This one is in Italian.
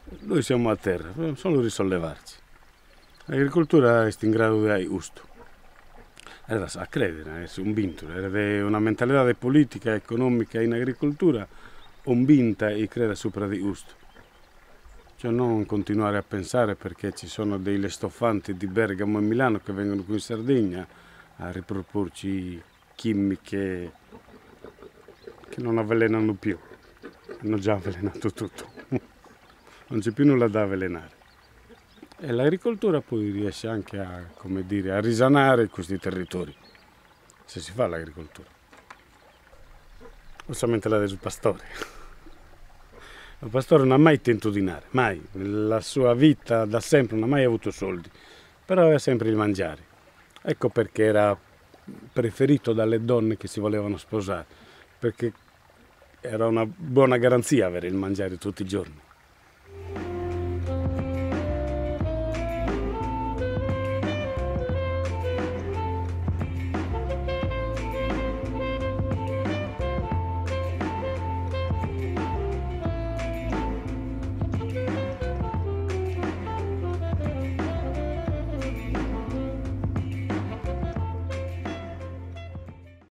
Noi siamo a terra, dobbiamo solo risollevarci. L'agricoltura è in grado di giusto. Era a credere, è un vinto, era una mentalità politica e economica in agricoltura, un vinta e crede sopra di giusto. Cioè non continuare a pensare perché ci sono dei stoffanti di Bergamo e Milano che vengono qui in Sardegna a riproporci chimiche che non avvelenano più. Hanno già avvelenato tutto. Non c'è più nulla da avvelenare. E l'agricoltura poi riesce anche a, come dire, a risanare questi territori, se si fa l'agricoltura. Non solamente la del pastore. Il pastore non ha mai tentato di dinare, mai. Nella sua vita da sempre non ha mai avuto soldi, però aveva sempre il mangiare. Ecco perché era preferito dalle donne che si volevano sposare, perché era una buona garanzia avere il mangiare tutti i giorni.